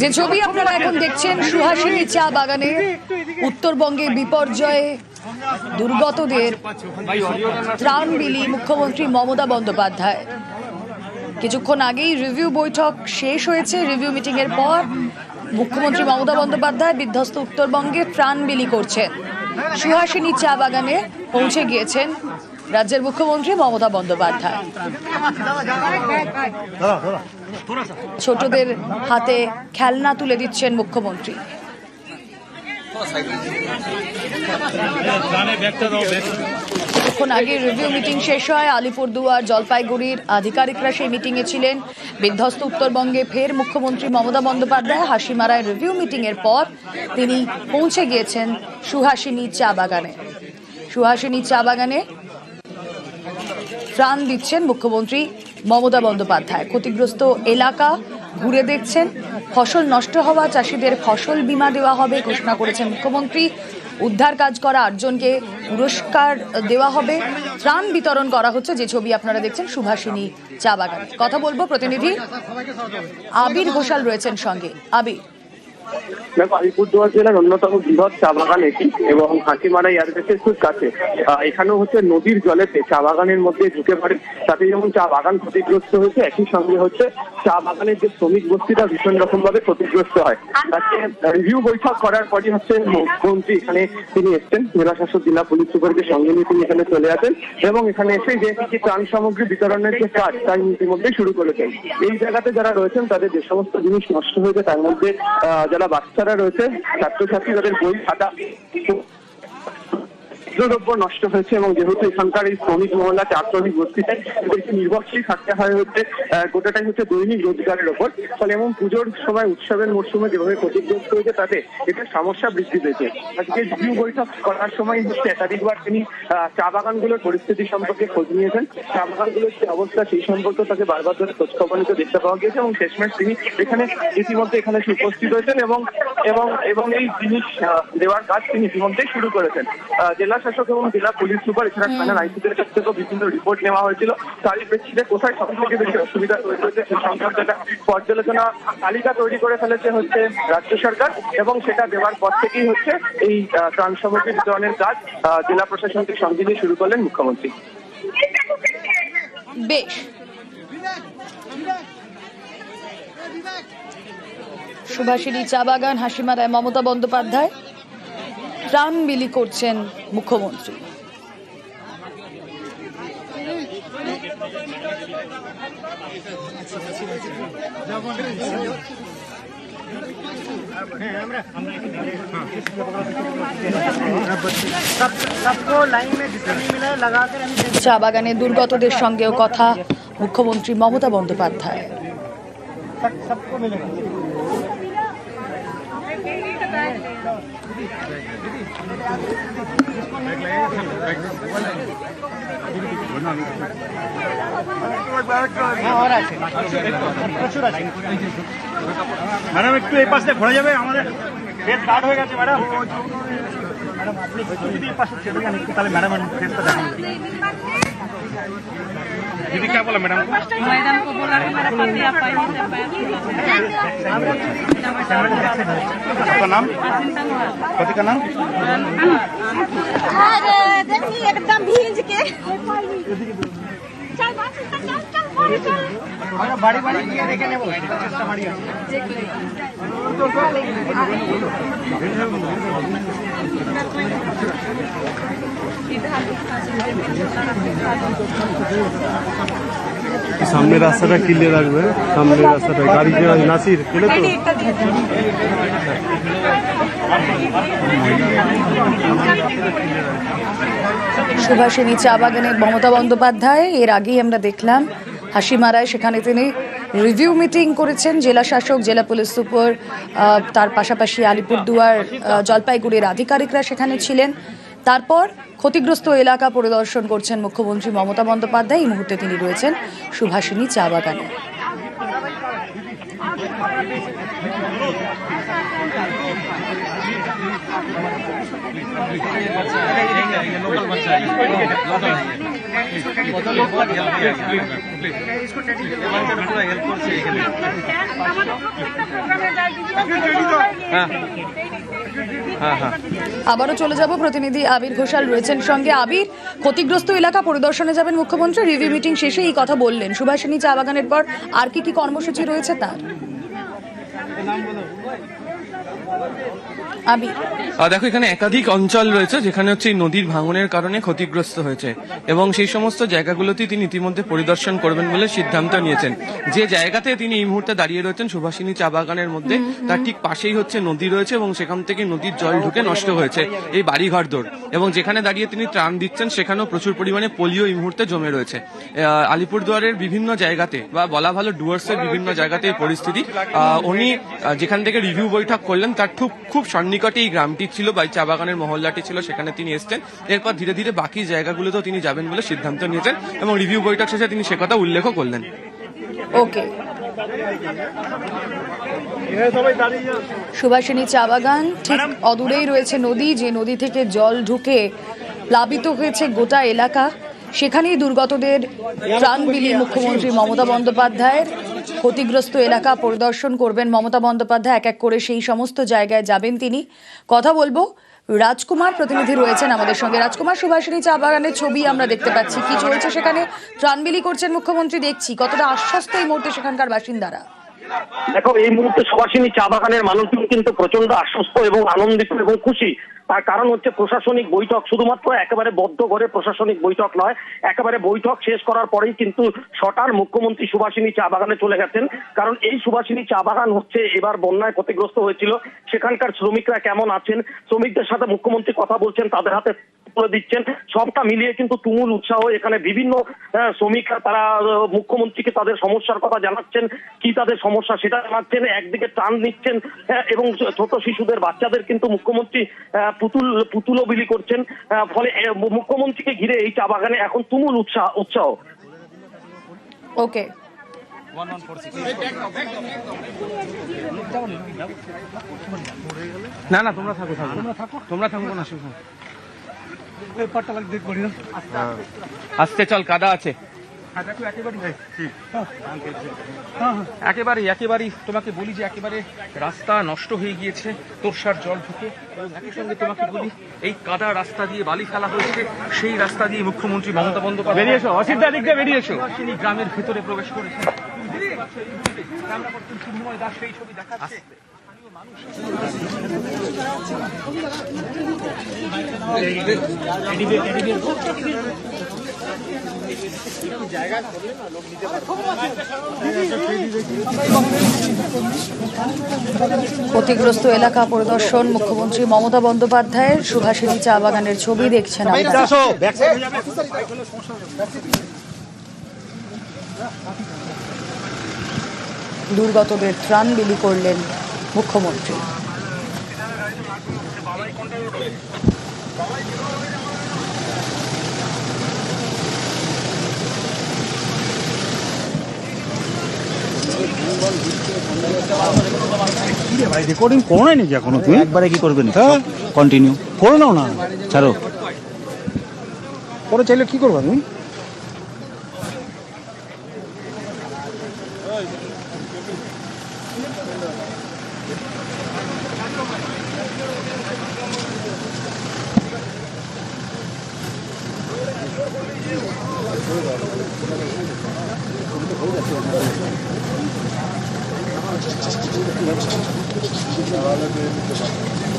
যে ছবি আপনারা এখন দেখছেন সুহাসিনী চা বাগানে উত্তরবঙ্গে বিপর্যয়ে দুর্গতদের ত্রাণ বিলি মুখ্যমন্ত্রী মমতা বন্দ্যোপাধ্যায়। কিছুক্ষণ আগেই রিভিউ বৈঠক শেষ হয়েছে। রিভিউ মিটিং এর পর মুখ্যমন্ত্রী মমতা বন্দ্যোপাধ্যায় বিধ্বস্ত উত্তরবঙ্গে ত্রাণ বিলি করছেন। সুহাসিনী চা বাগানে পৌঁছে গিয়েছেন রাজ্যের মুখ্যমন্ত্রী মমতা বন্দ্যোপাধ্যায়। ছোটদের হাতে খেলনা তুলে দিচ্ছেন মুখ্যমন্ত্রী। কিছুক্ষণ আগে রিভিউ মিটিং শেষ হয়। আলিপুরদুয়ার, জলপাইগুড়ির আধিকারিকরা সেই মিটিংয়ে ছিলেন। বিধ্বস্ত উত্তরবঙ্গে ফের মুখ্যমন্ত্রী মমতা বন্দ্যোপাধ্যায়। হাসিমারায় রিভিউ মিটিং এর পর তিনি পৌঁছে গিয়েছেন সুহাসিনী চা বাগানে। সুহাসিনী চা বাগানে ত্রাণ দিচ্ছেন মুখ্যমন্ত্রী মমতা বন্দ্যোপাধ্যায়। ক্ষতিগ্রস্ত এলাকা ঘুরে দেখছেন। ফসল নষ্ট হওয়া চাষিদের ফসল বীমা দেওয়া হবে ঘোষণা করেছেন মুখ্যমন্ত্রী। উদ্ধার কাজ করা 8 জনকে পুরস্কার দেওয়া হবে। ত্রাণ বিতরণ করা হচ্ছে। যে ছবি আপনারা দেখছেন সুহাসিনী চা বাগানে। কথা বলবো প্রতিনিধি আবির ঘোষাল রয়েছেন সঙ্গে। আবির, দেখো, আলিপুরদুয়ার জেলার অন্যতম বৃহৎ চা বাগান এটি এবং হাসিমারা এয়ারবেসের খুব কাছে। এখানেও হচ্ছে নদীর জলেতে চা বাগানের মধ্যে ঢুকে পড়ে। তাতে যেমন চা বাগান ক্ষতিগ্রস্ত হয়েছে, একই সঙ্গে হচ্ছে চা বাগানের যে শ্রমিক গোষ্ঠীটা ভীষণ রকম ভাবে ক্ষতিগ্রস্ত হয়। আজকে রিভিউ বৈঠক করার পরই হচ্ছে মুখ্যমন্ত্রী এখানে তিনি এসছেন। জেলা শাসক, জেলা পুলিশ সুপারকে সঙ্গে নিয়ে তিনি এখানে চলে আসেন এবং এখানে এসে যে ত্রাণ সামগ্রী বিতরণের যে কাজ তাই ইতিমধ্যেই শুরু করেছেন। এই জায়গাতে যারা রয়েছেন তাদের যে সমস্ত জিনিস নষ্ট হয়েছে তার মধ্যে যারা বাচ্চারা রয়েছে, ছাত্রছাত্রী, তাদের বই খাতা দ্রব্য নষ্ট হয়েছে এবং যেহেতু এখানকার এই শ্রমিক মহল্লা চা শ্রমিক গোষ্ঠীতে এদেরকে নির্ভরশীল থাকতে হয় হচ্ছে গোটাটাই হচ্ছে দৈনিক রোজগারের ওপর। ফলে এমন পুজোর সময় উৎসবের মরশুমে যেভাবে ক্ষতিগ্রস্ত হয়েছে তাতে এটা সমস্যা বৃদ্ধি পেয়েছে। আজকে রিভিউ বৈঠক করার সময় হচ্ছে একাধিকবার তিনি চা বাগানগুলোর পরিস্থিতি সম্পর্কে খোঁজ নিয়েছেন। চা বাগানগুলোর যে অবস্থা সেই সম্পর্কে তাকে বারবার ধরে খোঁজ খবর নিতে দেখতে পাওয়া গিয়েছে এবং শেষমেশ তিনি ইতিমধ্যে এখানে উপস্থিত হয়েছেন এবং এবং এবং এই জিনিস দেওয়ার কাজ তিনি ইতিমধ্যেই শুরু করেছেন। জেলা শাসক এবং জেলা পুলিশ সুপার এছাড়া থানার আইসিদের কাছ থেকেও বিভিন্ন রিপোর্ট নেওয়া হয়েছিল। তারই প্রেক্ষিতে কোথায় সবথেকে বেশি অসুবিধা তৈরি হয়েছে সেই সংক্রান্ত একটা পর্যালোচনা তালিকা তৈরি করে ফেলেছে হচ্ছে রাজ্য সরকার এবং সেটা দেওয়ার পর থেকেই হচ্ছে এই ত্রাণ সামগ্রী বিতরণের কাজ জেলা প্রশাসনকে সঙ্গে নিয়ে শুরু করলেন মুখ্যমন্ত্রী। বেশ, সুভাষিনী চা বাগান, হাসিমারায় মমতা বন্দ্যোপাধ্যায় ত্রাণ বিলি করছেন মুখ্যমন্ত্রী। চা বাগানে দুর্গতদের সঙ্গেও কথা মুখ্যমন্ত্রী মমতা বন্দ্যোপাধ্যায়। ম্যাডাম একটু এই পাশে ঘোরা যাবে, আমাদের ফেস কাট হয়ে গেছে ম্যাডাম। ম্যাডাম আপনি যদি এই পাশে ছেড়ে যান একটু, তাহলে ম্যাডাম ফেসটা দেখেন। दीदी क्या बोला मैडम को? मैडम को बोला कि मेरा पति आप आपका नाम, पति का नाम? अरे देखिए एकदम भींज के बाड़ी बाड़ी किया देखे नहीं, वो चेष्टा बाड़ी है। সামনে রাস্তাটা ক্লিয়ার রাখবে, সামনে রাস্তাটা গাড়ি নাসির পেলে তো। সুভাষিনী চা বাগানে মমতা বন্দ্যোপাধ্যায়। এর আগেই আমরা দেখলাম হাসিমারায়, সেখানে তিনি রিভিউ মিটিং করেছেন। জেলা শাসক, জেলা পুলিশ সুপার, তার পাশাপাশি আলিপুরদুয়ার, জলপাইগুড়ির আধিকারিকরা সেখানে ছিলেন। তারপর ক্ষতিগ্রস্ত এলাকা পরিদর্শন করছেন মুখ্যমন্ত্রী মমতা বন্দ্যোপাধ্যায়। এই মুহূর্তে তিনি রয়েছেন সুভাষিনী চা বাগানে। আবারও চলে যাব, প্রতিনিধি আবির ঘোষাল রয়েছেন সঙ্গে। আবির, ক্ষতিগ্রস্ত এলাকা পরিদর্শনে যাবেন মুখ্যমন্ত্রী, রিভিউ মিটিং শেষে এই কথা বললেন। সুভাষিনী চা বাগানের পর আর কি কি কর্মসূচি রয়েছে তার? দেখো, এখানে একাধিক অঞ্চল রয়েছে যেখানে হচ্ছে এই নদীর ভাঙনের কারণে ক্ষতিগ্রস্ত হয়েছে এবং সেই সমস্ত জায়গাগুলোতেই তিনি ইতিমধ্যে পরিদর্শন করবেন বলে সিদ্ধান্ত নিয়েছেন। যে জায়গাতে তিনি এই মুহূর্তে দাঁড়িয়ে রয়েছেন সুভাষিনী চা বাগানের মধ্যে, তার ঠিক পাশেই হচ্ছে নদী রয়েছে এবং সেখান থেকে নদীর জল ঢুকে নষ্ট হয়েছে এই বাড়িঘরদোর, এবং যেখানে দাঁড়িয়ে তিনি ত্রাণ দিচ্ছেন সেখানেও প্রচুর পরিমাণে পলিও এই মুহূর্তে জমে রয়েছে। আলিপুরদুয়ারের বিভিন্ন জায়গাতে বা বলা ভালো ডুয়ার্সের বিভিন্ন জায়গাতে এই পরিস্থিতি। উনি যেখান থেকে রিভিউ বৈঠক করলেন তার খুব সন্নিকটে এই গ্রামটি ছিল বা চা বাগানের মহল্লাটি ছিল, সেখানে তিনি এসছেন। এরপর ধীরে ধীরে বাকি জায়গাগুলোতেও তিনি যাবেন বলে সিদ্ধান্ত নিয়েছেন এবং রিভিউ বৈঠক শেষে তিনি সে কথা উল্লেখও করলেন। ওকে, সুভাষিনী চা বাগান ঠিক অদূরেই রয়েছে নদী, যে নদী থেকে জল ঢুকে প্লাবিত হয়েছে গোটা এলাকা। সেখানেই দুর্গতদের ত্রাণ বিলি মুখ্যমন্ত্রী মমতা বন্দ্যোপাধ্যায়ের। ক্ষতিগ্রস্ত এলাকা পরিদর্শন করবেন মমতা বন্দ্যোপাধ্যায়, এক এক করে সেই সমস্ত জায়গায় যাবেন তিনি। কথা বলবো, রাজকুমার প্রতিনিধি রয়েছেন আমাদের সঙ্গে। রাজকুমার, সুভাষিনী চা বাগানের ছবি আমরা দেখতে পাচ্ছি, কি চলছে সেখানে? ত্রাণ বিলি করছেন মুখ্যমন্ত্রী দেখছি, কতটা আশ্বস্ত এই মুহূর্তে সেখানকার বাসিন্দারা? দেখো, এই মুহূর্তে সুভাষিনী চা বাগানের মানুষজন কিন্তু প্রচন্ড আশ্বস্ত এবং আনন্দিত এবং খুশি। তার কারণ হচ্ছে প্রশাসনিক বৈঠক শুধুমাত্র একেবারে বদ্ধ ঘরে প্রশাসনিক বৈঠক নয়, একেবারে বৈঠক শেষ করার পরেই কিন্তু শটার মুখ্যমন্ত্রী সুভাষিনী চা বাগানে চলে গেছেন। কারণ এই সুভাষিনী চা বাগান হচ্ছে এবার বন্যায় ক্ষতিগ্রস্ত হয়েছিল, সেখানকার শ্রমিকরা কেমন আছেন, শ্রমিকদের সাথে মুখ্যমন্ত্রী কথা বলছেন, তাদের হাতে তুলে দিচ্ছেন, সবটা মিলিয়ে কিন্তু তুমুল উৎসাহ। এখানে বিভিন্ন শ্রমিকরা তারা মুখ্যমন্ত্রীকে তাদের সমস্যার কথা জানাচ্ছেন, কি তাদের সমস্যা সেটা জানাচ্ছেন, একদিকে ত্রাণ নিচ্ছেন এবং ছোট শিশুদের বাচ্চাদের কিন্তু মুখ্যমন্ত্রী পুতুলও বিলি করছেন। ফলে মুখ্যমন্ত্রীকে ঘিরে এই চা বাগানে এখন তুমুল উৎসাহ। ওকে, না না, তোমরা থাকো না, আস্তে চল, কাদা আছে একেবারেই তোমাকে বলি যে একেবারে রাস্তা নষ্ট হয়ে গিয়েছে, তোরসার জল ঢুকে, এবং একই সঙ্গে তোমাকে বলি এই কাদা রাস্তা দিয়ে বালি ফেলা হয়েছে, সেই রাস্তা দিয়ে মুখ্যমন্ত্রী মমতা বন্দ্যোপাধ্যায় বেরিয়ে এসো, অসিদ্ধা দিক দিয়ে বেরিয়ে এসো, তিনি গ্রামের ভেতরে প্রবেশ করেছেন। শুভময় দাস সেই ছবি দেখাচ্ছে। ক্ষতিগ্রস্ত এলাকা পরিদর্শন মুখ্যমন্ত্রী মমতা বন্দ্যোপাধ্যায়ের। সুভাষিনী চা বাগানের ছবি দেখছেন আমরা। দুর্গতদের ত্রাণ বিলি করলেন মুখ্যমন্ত্রী। ভাই রেকর্ডিং করো না নাকি এখনো? তুমি একবারে কি করবে না, কন্টিনিউ করে নাও না, ছাড়ো পরে চাইলে কি করবা তুমি? তাহলে